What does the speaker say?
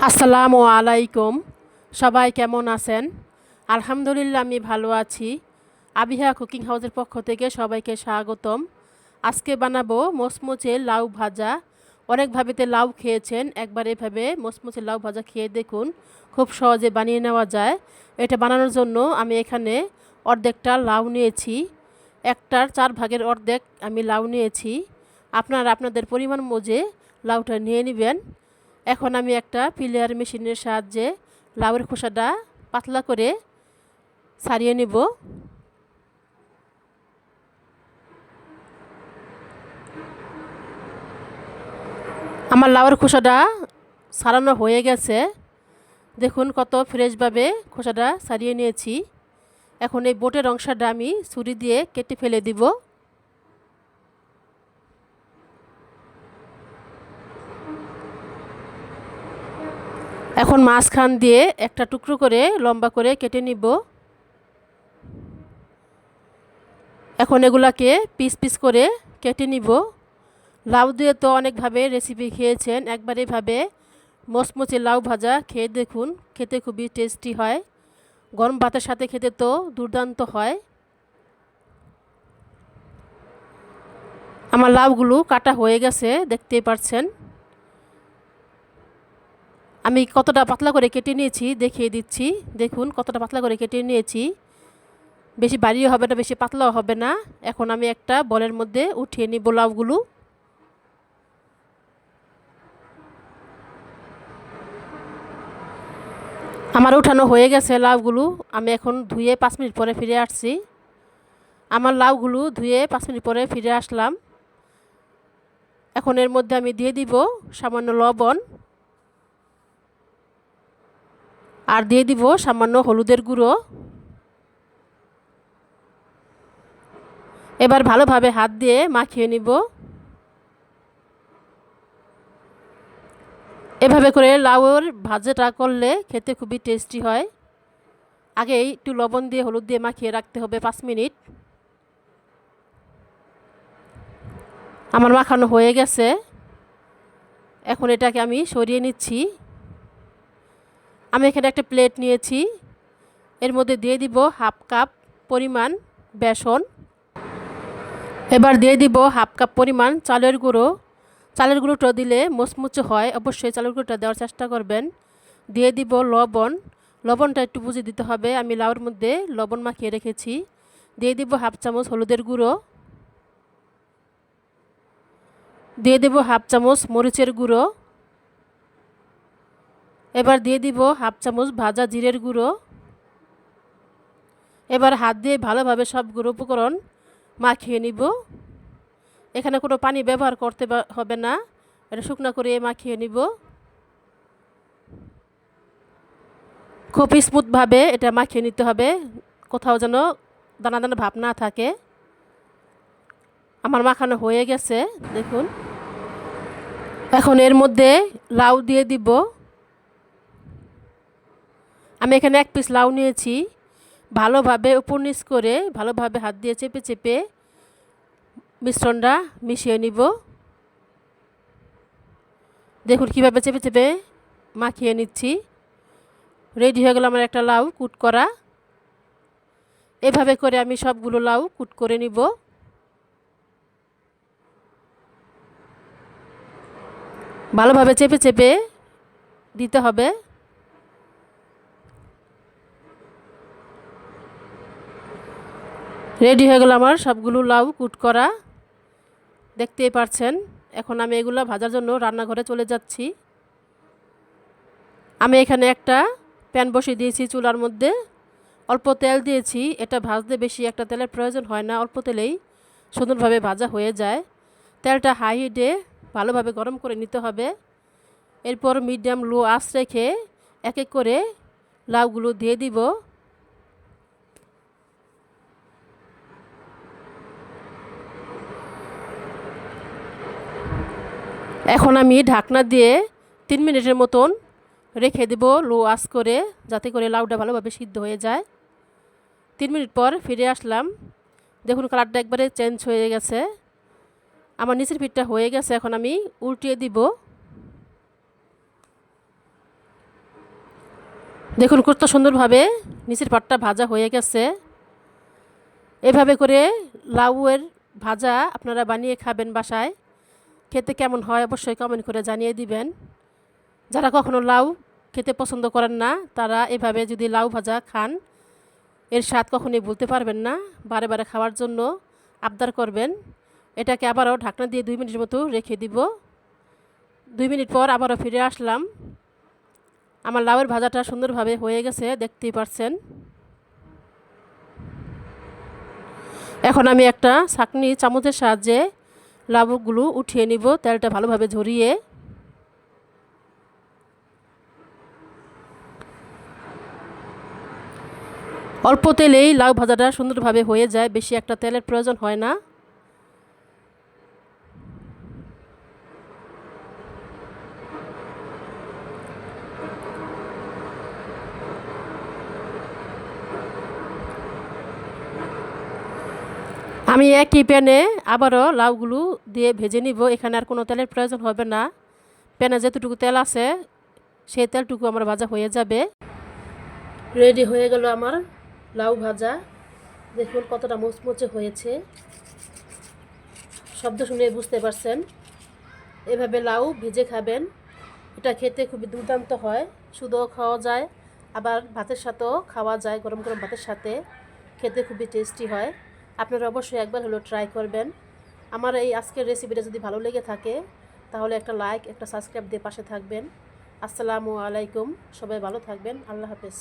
আসসালামু আলাইকুম। সবাই কেমন আছেন? আলহামদুলিল্লাহ আমি ভালো আছি। আবিহা কুকিং হাউসের পক্ষ থেকে সবাইকে স্বাগতম। আজকে বানাবো মচমচে লাউ ভাজা। অনেকভাবে লাউ খেয়েছেন, একবার এভাবে মচমচে লাউ ভাজা খেয়ে দেখুন, খুব সহজে বানিয়ে নেওয়া যায়। এটা বানানোর জন্য আমি এখানে অর্ধেকটা লাউ নিয়েছি, একটার 4 ভাগের অর্ধেক আমি লাউ নিয়েছি। আপনারা আপনাদের পরিমাণ মজে লাউটা নিয়ে নেবেন। এখন আমি একটা পিলার মেশিনের সাহায্যে লাউয়ের খোসাটা পাতলা করে ছাড়িয়ে নেব। আমার লাউয়ের খোসাটা ছাড়ানো হয়ে গেছে। দেখুন কত ফ্রেশভাবে খোসাটা ছাড়িয়ে নিয়েছি। এখন এই বোটের অংশটা আমি ছুরি দিয়ে কেটে ফেলে দিব। এখন মাঝখান দিয়ে একটা টুকরো করে লম্বা করে কেটে নিব। এখন এগুলাকে পিস পিস করে কেটে নিব। লাউ দিয়ে তো অনেকভাবে রেসিপি খেয়েছেন, একবার এভাবে মচমচে লাউ ভাজা খেয়ে দেখুন, খেতে খুবই টেস্টি হয়। গরম ভাতের সাথে খেতে তো দুর্দান্ত হয়। আমার লাউগুলো কাটা হয়ে গেছে, দেখতেই পাচ্ছেন। আমি কতটা পাতলা করে কেটে নিয়েছি দেখিয়ে দিচ্ছি। দেখুন কতটা পাতলা করে কেটে নিয়েছি, বেশি বাড়িও হবে না, বেশি পাতলাও হবে না। এখন আমি একটা বলের মধ্যে উঠিয়ে নিব লাউগুলো। আমার উঠানো হয়ে গেছে লাউগুলো। আমি এখন ধুয়ে 5 মিনিট পরে ফিরে আসছি। আমার লাউগুলো ধুয়ে 5 মিনিট পরে ফিরে আসলাম। এখন এর মধ্যে আমি দিয়ে দিব সামান্য লবণ, আর দিয়ে দিব সামান্য হলুদের গুঁড়ো। এবার ভালোভাবে হাত দিয়ে মাখিয়ে নিব। এভাবে করে লাউয়ের ভাজাটা করলে খেতে খুবই টেস্টি হয়। আগে একটু লবণ দিয়ে হলুদ দিয়ে মাখিয়ে রাখতে হবে 5 মিনিট। আমার মাখানো হয়ে গেছে। এখন এটাকে আমি সরিয়ে নিচ্ছি। আমি এখানে একটা প্লেট নিয়েছি, এর মধ্যে দিয়ে দিব হাফ কাপ পরিমাণ বেসন। এবার দিয়ে দিব হাফ কাপ পরিমাণ চালের গুঁড়ো। চালের গুঁড়োটা দিলে মুচমুচে হয়, অবশ্যই চালের গুঁড়োটা দেওয়ার চেষ্টা করবেন। দিয়ে দিব লবণ। লবণটা একটু বুঝে দিতে হবে, আমি লাউর মধ্যে লবণ মাখিয়ে রেখেছি। দিয়ে দিব হাফ চামচ হলুদের গুঁড়ো। দিয়ে দেব হাফ চামচ মরিচের গুঁড়ো। এবার দিয়ে দিব হাফ চামচ ভাজা জিরের গুঁড়ো। এবার হাত দিয়ে ভালোভাবে সবগুলো উপকরণ মাখিয়ে নিব। এখানে কোনো পানি ব্যবহার করতে হবে না, এটা শুকনো করে মাখিয়ে নিব। খুব স্মুথভাবে এটা মাখিয়ে নিতে হবে, কোথাও যেন দানা দানা ভাব না থাকে। আমার মাখানো হয়ে গেছে দেখুন। এখন এর মধ্যে লাউ দিয়ে দিব। আমি এখানে 1 পিস লাউ নিয়েছি। ভালোভাবে উপর নিচ করে ভালোভাবে হাত দিয়ে চেপে চেপে মিশ্রণটা মিশিয়ে নিব। দেখুন কীভাবে চেপে চেপে মাখিয়ে নিচ্ছি। রেডি হয়ে গেল আমার একটা লাউ কুট করা। এভাবে করে আমি সবগুলো লাউ কুট করে নিব। ভালোভাবে চেপে চেপে দিতে হবে। রেডি হয়ে গেল আমার সবগুলো লাউ কুট করা, দেখতেই পাচ্ছেন। এখন আমি এগুলো ভাজার জন্য রান্নাঘরে চলে যাচ্ছি। আমি এখানে একটা প্যান বসিয়ে দিয়েছি চুলার মধ্যে, অল্প তেল দিয়েছি। এটা ভাজতে বেশি একটা তেলের প্রয়োজন হয় না, অল্প তেলেই সুন্দরভাবে ভাজা হয়ে যায়। তেলটা হাই হিটে ভালোভাবে গরম করে নিতে হবে। এরপর মিডিয়াম লো আঁচ রেখে এক এক করে লাউগুলো দিয়ে দিব। এখন আমি ঢাকনা দিয়ে 3 মিনিটের মতন রেখে দেব লো আঁচ করে, যাতে করে লাউটা ভালোভাবে সিদ্ধ হয়ে যায়। 3 মিনিট পর ফিরে আসলাম। দেখুন কালারটা একবারে চেঞ্জ হয়ে গেছে। আমার নিচের পিঠটা হয়ে গেছে, এখন আমি উল্টিয়ে দিব। দেখুন কত সুন্দরভাবে নিচের পাটটা ভাজা হয়ে গেছে। এভাবে করে লাউয়ের ভাজা আপনারা বানিয়ে খাবেন বাসায়। খেতে কেমন হয় অবশ্যই কমেন্ট করে জানিয়ে দিবেন। যারা কখনো লাউ খেতে পছন্দ করেন না তারা এভাবে যদি লাউ ভাজা খান, এর স্বাদ কখনোই ভুলতে পারবেন না। বারে বারে খাওয়ার জন্য আবদার করবেন। এটাকে আবারও ঢাকনা দিয়ে 2 মিনিটের মতো রেখে দিব। 2 মিনিট পর আবারও ফিরে আসলাম। আমার লাউয়ের ভাজাটা সুন্দরভাবে হয়ে গেছে, দেখতেই পাচ্ছেন। এখন আমি একটা ছাঁকনি চামচের সাহায্যে লাউগুলো উঠিয়ে নিব, তেলটা ভালোভাবে ঝরিয়ে। অল্প তেলেই লাউ ভাজাটা সুন্দরভাবে হয়ে যায়, বেশি একটা তেলের প্রয়োজন হয় না। আমি একই প্যানে আবারও লাউগুলো দিয়ে ভেজে নিব। এখানে আর কোনো তেলের প্রয়োজন হবে না। প্যানে যেতটুকু তেল আছে সেই তেলটুকু আমার ভাজা হয়ে যাবে। রেডি হয়ে গেল আমার লাউ ভাজা। দেখুন কতটা মুচমুচে হয়েছে, শব্দ শুনে বুঝতে পারছেন। এভাবে লাউ ভেজে খাবেন, এটা খেতে খুবই দুর্দান্ত হয়। শুধুও খাওয়া যায়, আবার ভাতের সাথেও খাওয়া যায়, গরম গরম ভাতের সাথে খেতে খুবই টেস্টি হয়। আপনারা অবশ্যই একবার হলো ট্রাই করবেন। আমার এই আজকের রেসিপিটা যদি ভালো লেগে থাকে তাহলে একটা লাইক, একটা সাবস্ক্রাইব দিয়ে পাশে থাকবেন। আসসালামু আলাইকুম, সবাই ভালো থাকবেন। আল্লাহ হাফেজ।